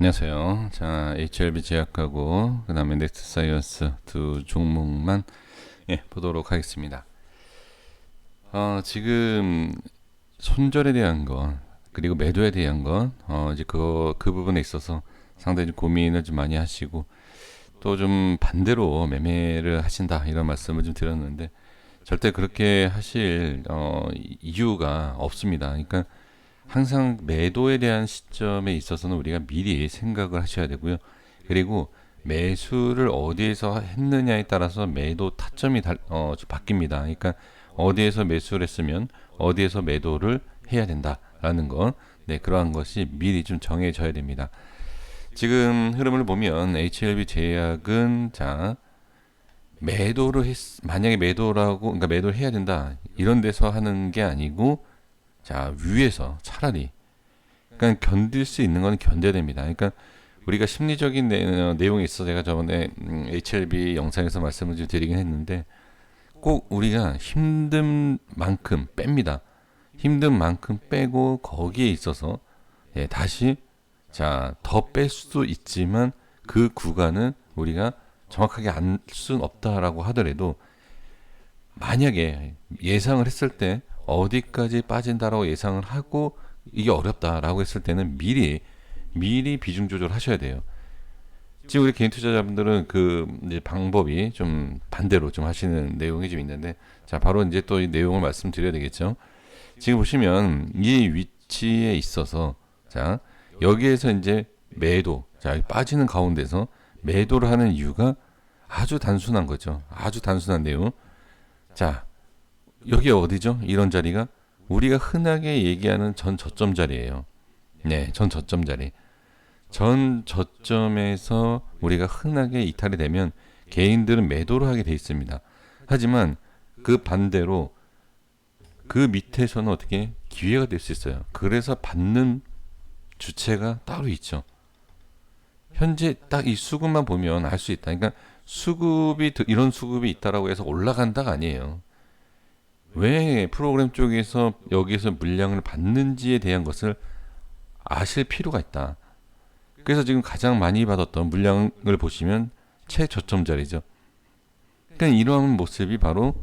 안녕하세요. 자, HLB 제약하고 그 다음에 넥스트 사이언스 두 종목만 보도록 하겠습니다. 지금 손절에 대한 것 그리고 매도에 대한 것 이제 그 부분에 있어서 상당히 좀 고민을 좀 많이 하시고 또 좀 반대로 매매를 하신다 이런 말씀을 좀 드렸는데 절대 그렇게 하실 이유가 없습니다. 그러니까 항상 매도에 대한 시점에 있어서는 우리가 미리 생각을 하셔야 되고요. 그리고 매수를 어디에서 했느냐에 따라서 매도 타점이 좀 바뀝니다. 그러니까 어디에서 매수를 했으면 어디에서 매도를 해야 된다라는 것, 네, 그러한 것이 미리 좀 정해져야 됩니다. 지금 흐름을 보면 HLB 제약은 자 만약에 매도라고 그러니까 매도를 해야 된다 이런 데서 하는 게 아니고 자 위에서 차라리 그러니까 견딜 수 있는 건 견뎌야 됩니다. 그러니까 우리가 심리적인 내용에 있어 제가 저번에 HLB 영상에서 말씀을 좀 드리긴 했는데 꼭 우리가 힘든 만큼 뺍니다. 힘든 만큼 빼고 거기에 있어서 다시 자 더 뺄 수도 있지만 그 구간은 우리가 정확하게 알 수는 없다라고 하더라도 만약에 예상을 했을 때 어디까지 빠진다라고 예상을 하고 이게 어렵다라고 했을 때는 미리 비중 조절을 하셔야 돼요. 지금 우리 개인 투자자분들은 그 이제 방법이 좀 반대로 좀 하시는 내용이 좀 있는데 자 바로 이제 또 이 내용을 말씀드려야 되겠죠. 지금 보시면 이 위치에 있어서 자 여기에서 이제 매도 자 빠지는 가운데서 매도를 하는 이유가 아주 단순한 거죠. 아주 단순한 내용. 자 여기 어디죠? 이런 자리가 우리가 흔하게 얘기하는 전 저점 자리예요. 네, 전 저점 자리. 전 저점에서 우리가 흔하게 이탈이 되면 개인들은 매도를 하게 돼 있습니다. 하지만 그 반대로 그 밑에서는 어떻게 기회가 될 수 있어요. 그래서 받는 주체가 따로 있죠. 현재 딱 이 수급만 보면 알 수 있다. 그러니까 이런 수급이 있다라고 해서 올라간다가 아니에요. 왜 프로그램 쪽에서 여기서 물량을 받는지에 대한 것을 아실 필요가 있다. 그래서 지금 가장 많이 받았던 물량을 보시면 최저점 자리죠. 그러니까 이러한 모습이 바로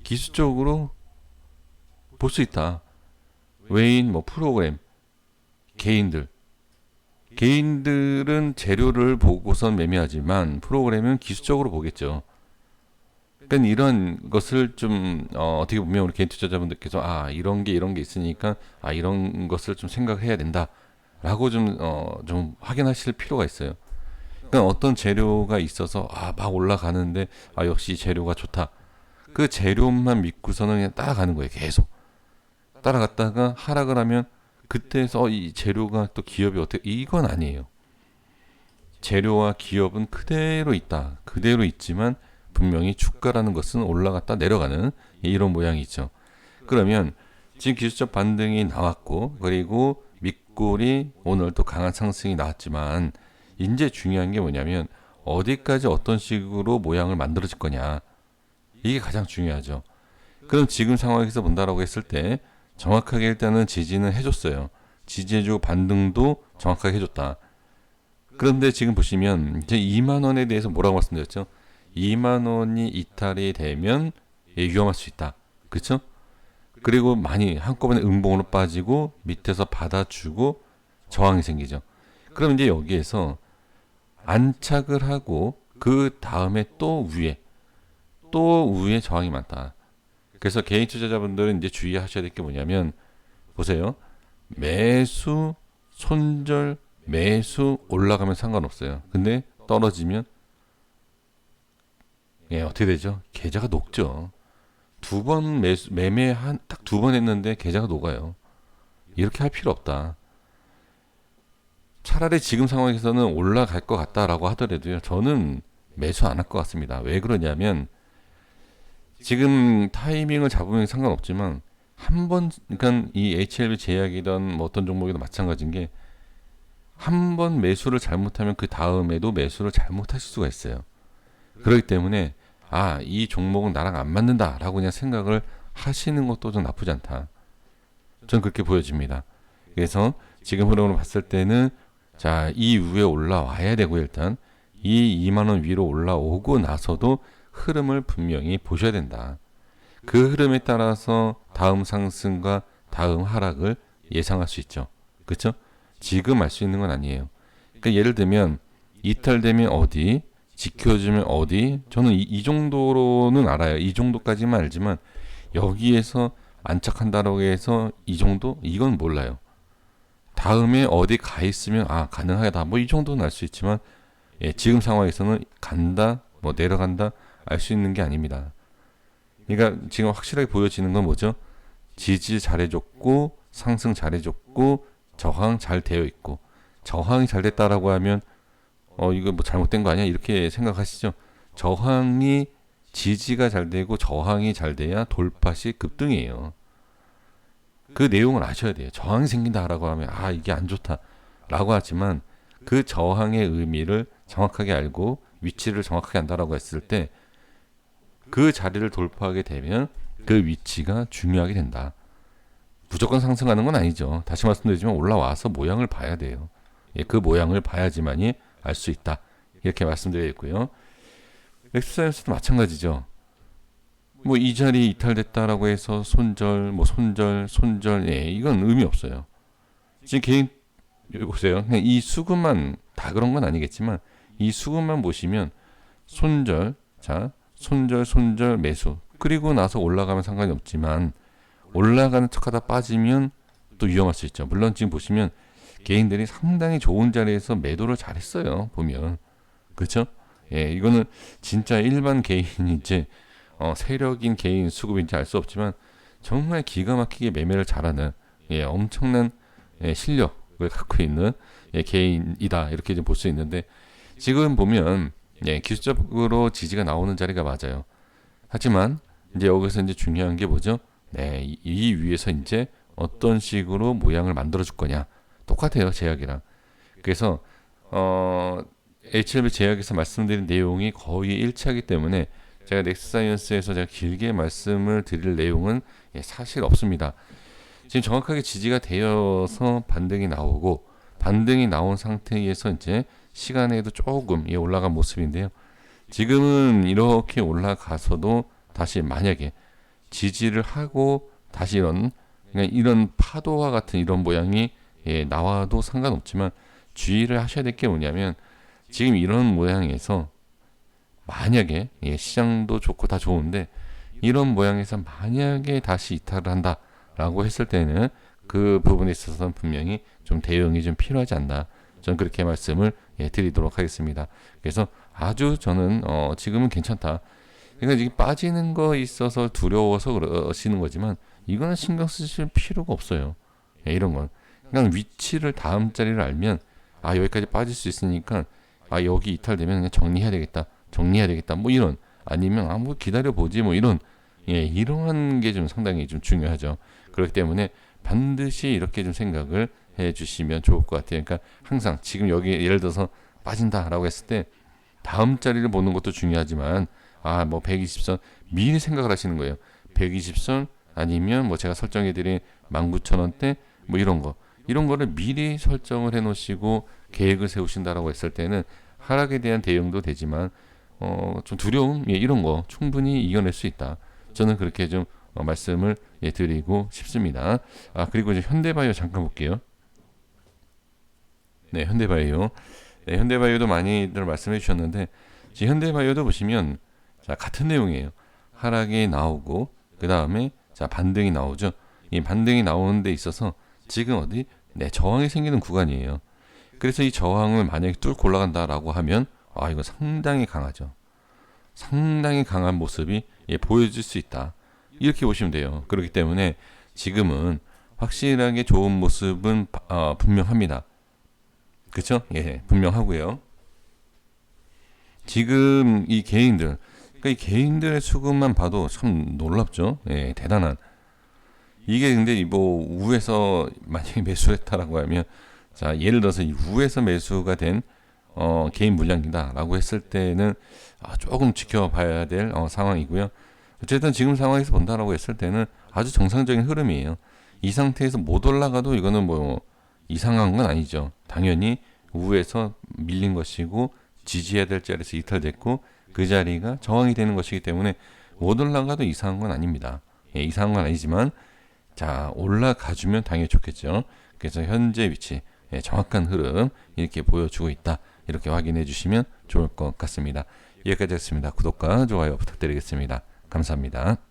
기술적으로 볼 수 있다. 외인, 프로그램, 개인들은 재료를 보고선 매매하지만 프로그램은 기술적으로 보겠죠. 그러니까 이런 것을 좀 어떻게 보면 우리 개인 투자자분들께서 이런 게 있으니까 이런 것을 좀 생각해야 된다라고 좀 확인하실 필요가 있어요. 그러니까 어떤 재료가 있어서 막 올라가는데 역시 재료가 좋다. 그 재료만 믿고서는 그냥 따라가는 거예요. 계속 따라갔다가 하락을 하면 그때서 이 재료가 또 기업이 어떻게 이건 아니에요. 재료와 기업은 그대로 있다. 그대로 있지만 분명히 주가라는 것은 올라갔다 내려가는 이런 모양이죠. 그러면 지금 기술적 반등이 나왔고 그리고 밑골이 오늘 또 강한 상승이 나왔지만 이제 중요한 게 뭐냐면 어디까지 어떤 식으로 모양을 만들어질 거냐 이게 가장 중요하죠. 그럼 지금 상황에서 본다라고 했을 때 정확하게 일단은 지지는 해줬어요. 지지해주고 반등도 정확하게 해줬다. 그런데 지금 보시면 이제 2만 원에 대해서 뭐라고 말씀드렸죠? 2만 원이 이탈이 되면 위험할 수 있다. 그렇죠? 그리고 많이 한꺼번에 음봉으로 빠지고 밑에서 받아주고 저항이 생기죠. 그럼 이제 여기에서 안착을 하고 그 다음에 또 위에 저항이 많다. 그래서 개인 투자자분들은 이제 주의하셔야 될 게 뭐냐면 보세요. 매수, 손절, 매수 올라가면 상관없어요. 근데 떨어지면 어떻게 되죠? 계좌가 녹죠. 두 번 딱 두 번 했는데 계좌가 녹아요. 이렇게 할 필요 없다. 차라리 지금 상황에서는 올라갈 것 같다라고 하더라도요. 저는 매수 안 할 것 같습니다. 왜 그러냐면 지금 타이밍을 잡으면 상관없지만 그러니까 이 HLB 제약이든 어떤 종목이든 마찬가지인 게 한 번 매수를 잘못하면 그 다음에도 매수를 잘못하실 수가 있어요. 그렇기 때문에 이 종목은 나랑 안 맞는다라고 그냥 생각을 하시는 것도 좀 나쁘지 않다. 저는 그렇게 보여집니다. 그래서 지금 흐름으로 봤을 때는 자, 이 위에 올라와야 되고 일단 이 2만 원 위로 올라오고 나서도 흐름을 분명히 보셔야 된다. 그 흐름에 따라서 다음 상승과 다음 하락을 예상할 수 있죠. 그렇죠? 지금 알 수 있는 건 아니에요. 그러니까 예를 들면 이탈되면 어디, 지켜주면 어디, 저는 이 정도로는 알아요. 이 정도까지만 알지만 여기에서 안착한다고 해서 이 정도? 이건 몰라요. 다음에 어디 가 있으면 가능하다. 뭐 이 정도는 알 수 있지만 지금 상황에서는 간다, 뭐 내려간다 알 수 있는 게 아닙니다. 그러니까 지금 확실하게 보여지는 건 뭐죠? 지지 잘해줬고 상승 잘해줬고 저항 잘 되어 있고 저항이 잘 됐다라고 하면 이거 뭐 잘못된 거 아니야? 이렇게 생각하시죠? 저항이 지지가 잘 되고 저항이 잘 돼야 돌파 시 급등이에요. 그 내용을 아셔야 돼요. 저항이 생긴다라고 하면 이게 안 좋다라고 하지만 그 저항의 의미를 정확하게 알고 위치를 정확하게 안다라고 했을 때 그 자리를 돌파하게 되면 그 위치가 중요하게 된다. 무조건 상승하는 건 아니죠. 다시 말씀드리지만 올라와서 모양을 봐야 돼요. 그 모양을 봐야지만이 알 수 있다. 이렇게 말씀드리겠고요. 엑스사이언스도 마찬가지죠. 뭐 이 자리 이탈됐다라고 해서 손절, 이건 의미 없어요. 지금 개인 보세요. 그냥 이 수급만 다 그런 건 아니겠지만 이 수급만 보시면 손절, 손절 매수. 그리고 나서 올라가면 상관이 없지만 올라가는 척하다 빠지면 또 위험할 수 있죠. 물론 지금 보시면 개인들이 상당히 좋은 자리에서 매도를 잘했어요. 보면 그렇죠? 이거는 진짜 일반 개인인지 세력인 개인 수급인지 알 수 없지만 정말 기가 막히게 매매를 잘하는 엄청난 실력을 갖고 있는 개인이다 이렇게 좀 볼 수 있는데 지금 보면 기술적으로 지지가 나오는 자리가 맞아요. 하지만 이제 여기서 이제 중요한 게 뭐죠? 이 위에서 이제 어떤 식으로 모양을 만들어 줄 거냐 똑같아요 제약이랑. 그래서 HLB 제약에서 말씀드린 내용이 거의 일치하기 때문에 제가 넥스사이언스에서 제가 길게 말씀을 드릴 내용은 사실 없습니다. 지금 정확하게 지지가 되어서 반등이 나오고 반등이 나온 상태에서 이제 시간에도 조금 올라간 모습인데요. 지금은 이렇게 올라가서도 다시 만약에 지지를 하고 다시 이런 파도와 같은 이런 모양이 나와도 상관없지만 주의를 하셔야 될 게 뭐냐면 지금 이런 모양에서 만약에 시장도 좋고 다 좋은데 이런 모양에서 만약에 다시 이탈을 한다라고 했을 때는 그 부분에 있어서는 분명히 좀 대응이 좀 필요하지 않나 저는 그렇게 말씀을 드리도록 하겠습니다. 그래서 아주 저는 지금은 괜찮다. 그러니까 이게 빠지는 거 있어서 두려워서 그러시는 거지만 이거는 신경 쓰실 필요가 없어요. 이런 건 그냥 위치를 다음 자리를 알면 여기까지 빠질 수 있으니까 여기 이탈되면 그냥 정리해야 되겠다 뭐 이런 아니면 뭐 기다려 보지 뭐 이런 이러한 게 좀 상당히 좀 중요하죠. 그렇기 때문에 반드시 이렇게 좀 생각을 해 주시면 좋을 것 같아요. 그러니까 항상 지금 여기 예를 들어서 빠진다라고 했을 때 다음 자리를 보는 것도 중요하지만 뭐 120선 미리 생각을 하시는 거예요. 120선 아니면 뭐 제가 설정해 드린 19,000원대 뭐 이런 거를 미리 설정을 해 놓으시고 계획을 세우신다라고 했을 때는 하락에 대한 대응도 되지만 좀 두려움 이런 거 충분히 이겨낼 수 있다. 저는 그렇게 좀 말씀을 드리고 싶습니다. 그리고 이제 현대바이오 잠깐 볼게요. 네, 현대바이오. 현대바이오도 많이들 말씀해 주셨는데 지금 현대바이오도 보시면 같은 내용이에요. 하락이 나오고 그 다음에 반등이 나오죠. 이 반등이 나오는 데 있어서 지금 어디 저항이 생기는 구간이에요. 그래서 이 저항을 만약에 뚫고 올라간다라고 하면 이거 상당히 강하죠. 상당히 강한 모습이 보여질 수 있다. 이렇게 보시면 돼요. 그렇기 때문에 지금은 확실하게 좋은 모습은 분명합니다. 그렇죠? 분명하고요. 지금 이 개인들, 그러니까 이 개인들의 수급만 봐도 참 놀랍죠. 대단한. 이게 근데 뭐 우에서 만약에 매수했다라고 하면 예를 들어서 이 우에서 매수가 된 개인 물량이다라고 했을 때는 조금 지켜봐야 될 상황이고요. 어쨌든 지금 상황에서 본다라고 했을 때는 아주 정상적인 흐름이에요. 이 상태에서 못 올라가도 이거는 뭐 이상한 건 아니죠. 당연히 우에서 밀린 것이고 지지해야 될 자리에서 이탈됐고 그 자리가 저항이 되는 것이기 때문에 못 올라가도 이상한 건 아닙니다. 예, 이상한 건 아니지만 자 올라가주면 당연히 좋겠죠. 그래서 현재 위치 예, 정확한 흐름 이렇게 보여주고 있다. 이렇게 확인해 주시면 좋을 것 같습니다. 여기까지 했습니다. 구독과 좋아요 부탁드리겠습니다. 감사합니다.